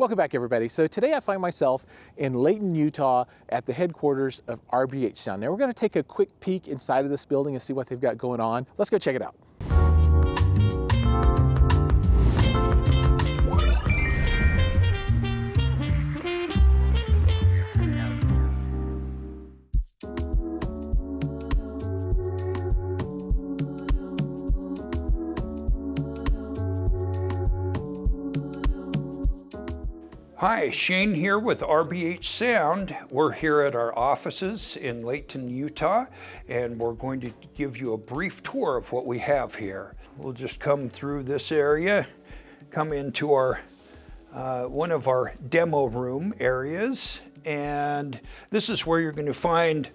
Welcome back, everybody. So today I find myself in Layton, Utah at the headquarters of RBH Sound. Now we're going to take a quick peek inside of this building and see what they've got going on. Let's go check it out. Hi, Shane here with RBH Sound. We're here at our offices in Layton, Utah, and we're going to give you a brief tour of what we have here. We'll just come through this area, come into our one of our demo room areas, and this is where you're going to find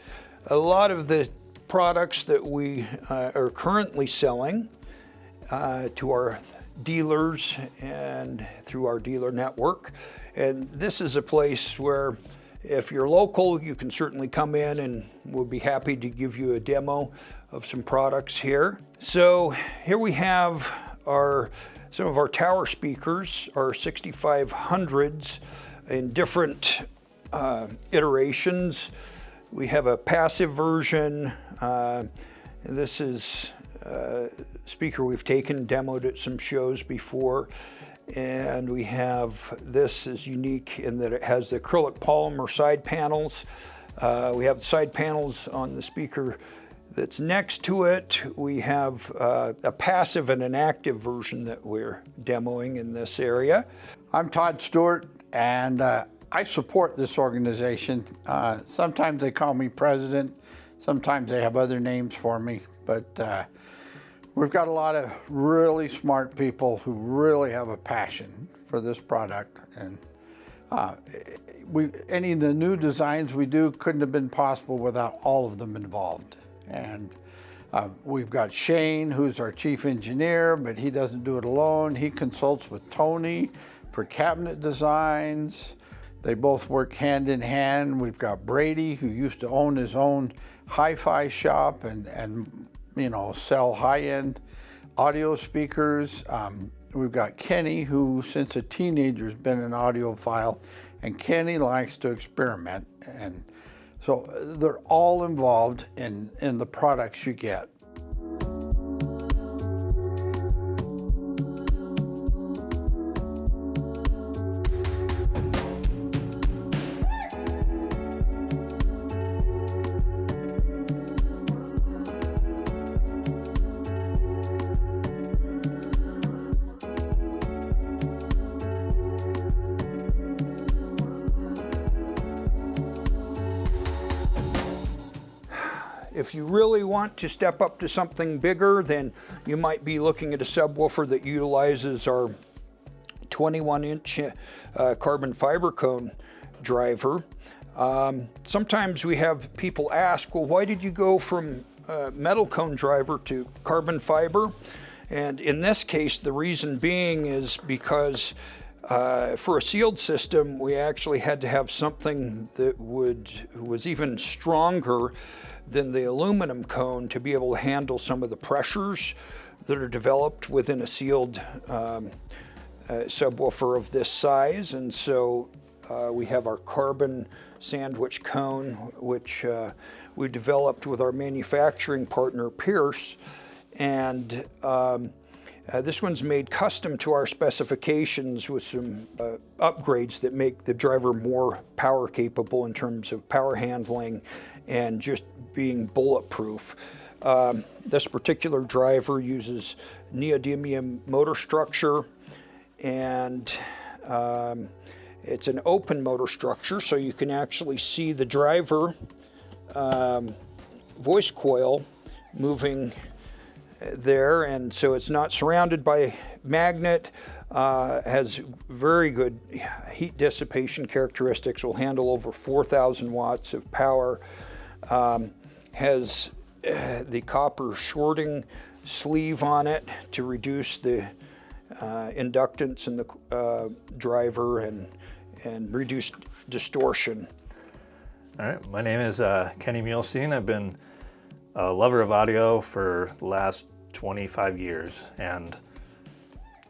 a lot of the products that we are currently selling to our dealers and through our dealer network. And this is a place where if you're local, you can certainly come in and we'll be happy to give you a demo of some products here. So here we have some of our tower speakers, our 6500s in different iterations. We have a passive version. This is a speaker we've demoed at some shows before. And we have, this is unique in that it has the acrylic polymer side panels. We have the side panels on the speaker that's next to it. We have a passive and an active version that we're demoing in this area. I'm Todd Stewart, and I support this organization. Sometimes they call me president, sometimes they have other names for me, but we've got a lot of really smart people who really have a passion for this product, and any of the new designs we do couldn't have been possible without all of them involved. And we've got Shane, who's our chief engineer, but he doesn't do it alone. He consults with Tony for cabinet designs. They both work hand in hand. We've got Brady, who used to own his own hi-fi shop and you know, sell high-end audio speakers. We've got Kenny, who since a teenager has been an audiophile, and Kenny likes to experiment. And so they're all involved in the products you get. If you really want to step up to something bigger, then you might be looking at a subwoofer that utilizes our 21-inch carbon fiber cone driver. Sometimes we have people ask, well, why did you go from metal cone driver to carbon fiber? And in this case, the reason being is because for a sealed system, we actually had to have something that was even stronger than the aluminum cone to be able to handle some of the pressures that are developed within a sealed subwoofer of this size. And so we have our carbon sandwich cone, which we developed with our manufacturing partner, Pierce. And this one's made custom to our specifications with some upgrades that make the driver more power capable in terms of power handling and just being bulletproof. This particular driver uses neodymium motor structure, and it's an open motor structure, so you can actually see the driver voice coil moving there, and so it's not surrounded by magnet. Has very good heat dissipation characteristics, will handle over 4,000 watts of power. Has the copper shorting sleeve on it to reduce the inductance in the driver and reduce distortion. All right, my name is Kenny Muhlstein. I've been a lover of audio for the last 25 years, and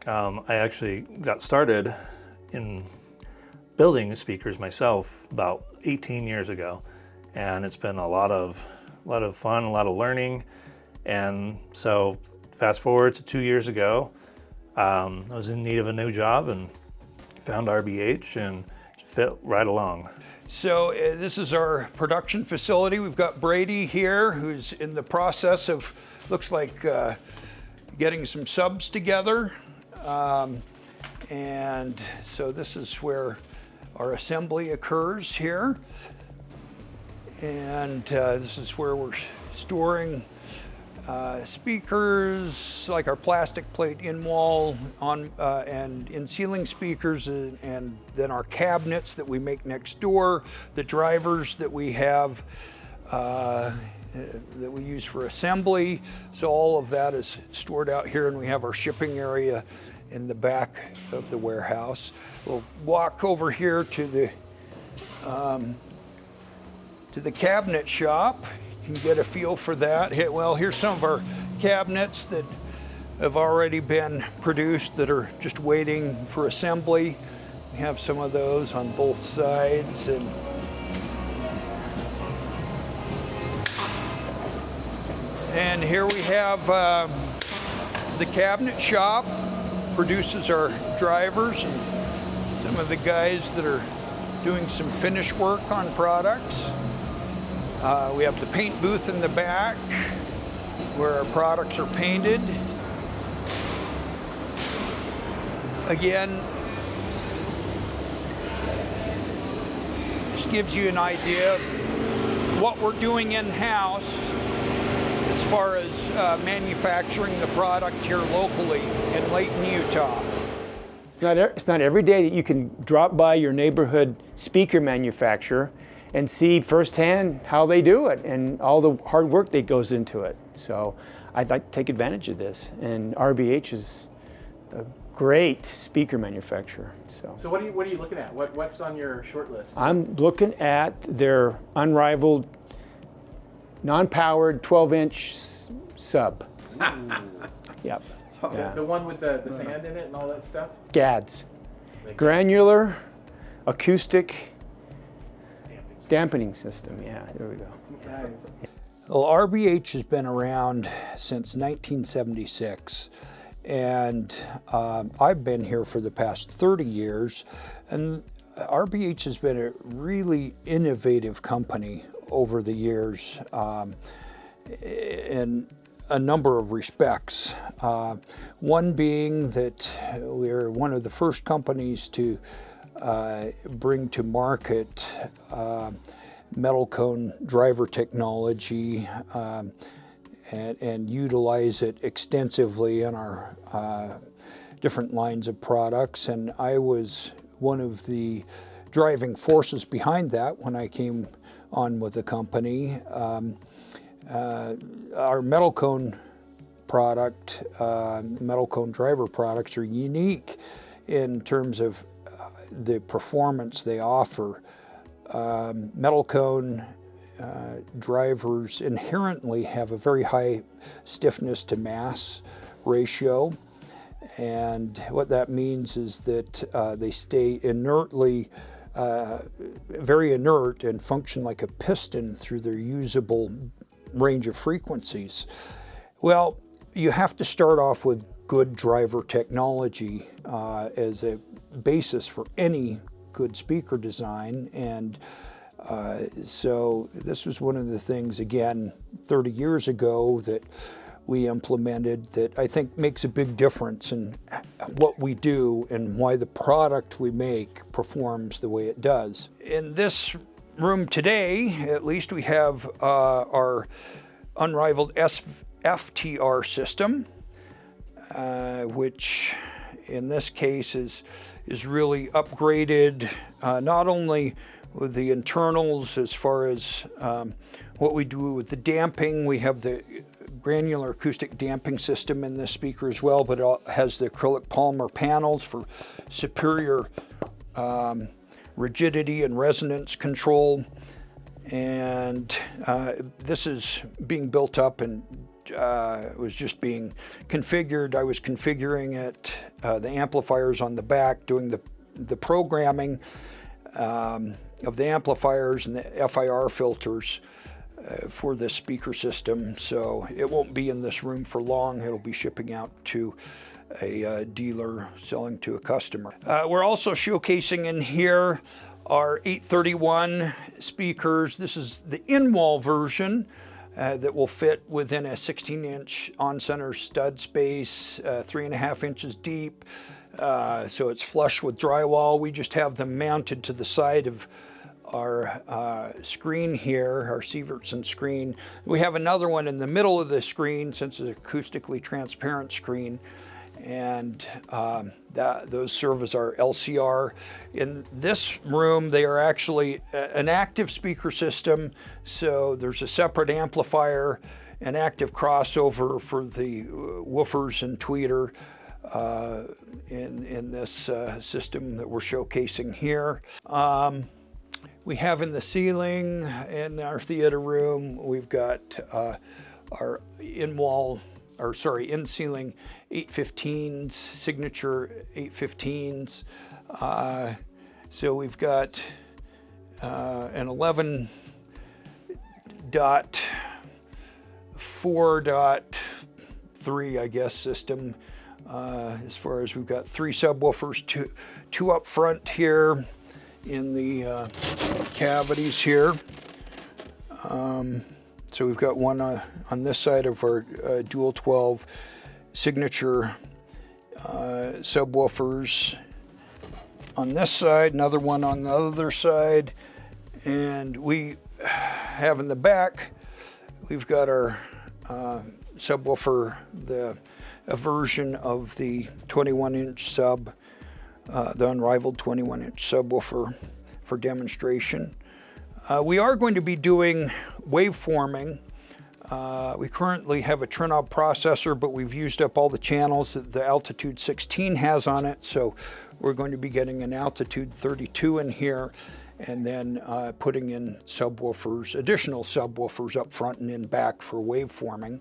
I actually got started in building speakers myself about 18 years ago, and it's been a lot of fun, a lot of learning. And so fast forward to 2 years ago, I was in need of a new job and found RBH and fit right along. So this is our production facility. We've got Brady here, who's in the process of, looks like, getting some subs together. And so this is where our assembly occurs here. And this is where we're storing speakers, like our plastic plate in-wall and in-ceiling speakers, and then our cabinets that we make next door, the drivers that we have that we use for assembly. So all of that is stored out here, and we have our shipping area in the back of the warehouse. We'll walk over here to the cabinet shop. You can get a feel for that. Well, here's some of our cabinets that have already been produced that are just waiting for assembly. We have some of those on both sides. And here we have the cabinet shop, produces our drivers and some of the guys that are doing some finish work on products. We have the paint booth in the back where our products are painted. Again, this gives you an idea of what we're doing in-house as far as manufacturing the product here locally in Layton, Utah. It's not every day that you can drop by your neighborhood speaker manufacturer and see firsthand how they do it and all the hard work that goes into it. So I'd like to take advantage of this, and RBH is a great speaker manufacturer. So what are you looking at? What's on your short list? I'm looking at their unrivaled, non-powered 12-inch sub. Yep. Yeah. The one with the sand in it and all that stuff? GADS. Granular, acoustic, dampening system. Yeah, there we go. Nice. Well, RBH has been around since 1976, and I've been here for the past 30 years, and RBH has been a really innovative company over the years in a number of respects. One being that we're one of the first companies to bring to market metal cone driver technology and utilize it extensively in our different lines of products. And I was one of the driving forces behind that when I came on with the company. Our metal cone product, metal cone driver products are unique in terms of the performance they offer. Metal cone drivers inherently have a very high stiffness to mass ratio, and what that means is that they stay inertly, very inert, and function like a piston through their usable range of frequencies. Well, you have to start off with good driver technology as a basis for any good speaker design, and so this was one of the things, again, 30 years ago that we implemented that I think makes a big difference in what we do and why the product we make performs the way it does. In this room today, at least, we have our unrivaled FTR system, which in this case is really upgraded, not only with the internals as far as what we do with the damping. We have the granular acoustic damping system in this speaker as well, but it has the acrylic polymer panels for superior rigidity and resonance control. And this is being built up and it was just being configured. I was configuring it, the amplifiers on the back, doing the programming, of the amplifiers and the FIR filters for this speaker system. So it won't be in this room for long. It'll be shipping out to a dealer selling to a customer. We're also showcasing in here our 831 speakers. This is the in-wall version that will fit within a 16-inch on-center stud space, 3.5 inches deep. So it's flush with drywall. We just have them mounted to the side of our screen here, our Sievertson screen. We have another one in the middle of the screen since it's an acoustically transparent screen. And those serve as our LCR. In this room, they are actually an active speaker system. So there's a separate amplifier, an active crossover for the woofers and tweeter in this system that we're showcasing here. We have in the ceiling in our theater room, we've got our in-ceiling 815s, signature 815s. So we've got an 11.4.3, I guess, system. As far as we've got 3 subwoofers, two up front here in the cavities here. So we've got one on this side of our dual 12 signature subwoofers. On this side, another one on the other side. And we have in the back, we've got our subwoofer, a version of the 21-inch sub, the unrivaled 21-inch subwoofer for demonstration. We are going to be doing waveforming. We currently have a Triknob processor, but we've used up all the channels that the Altitude 16 has on it. So we're going to be getting an Altitude 32 in here, and then putting in subwoofers, additional subwoofers up front and in back for waveforming.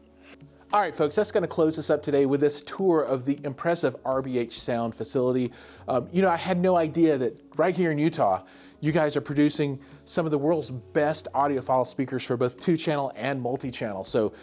All right, folks, that's going to close us up today with this tour of the impressive RBH Sound facility. You know, I had no idea that right here in Utah, you guys are producing some of the world's best audiophile speakers for both 2-channel and multi-channel. So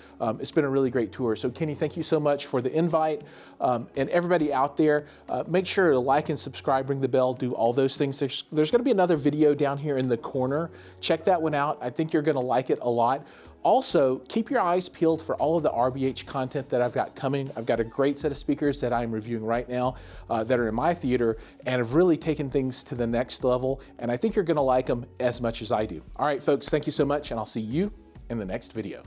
it's been a really great tour. So Kenny, thank you so much for the invite. And everybody out there, make sure to like and subscribe, ring the bell, do all those things. There's going to be another video down here in the corner. Check that one out. I think you're going to like it a lot. Also, keep your eyes peeled for all of the RBH content that I've got coming. I've got a great set of speakers that I'm reviewing right now that are in my theater and have really taken things to the next level. And I think you're going to like them as much as I do. All right, folks, thank you so much, and I'll see you in the next video.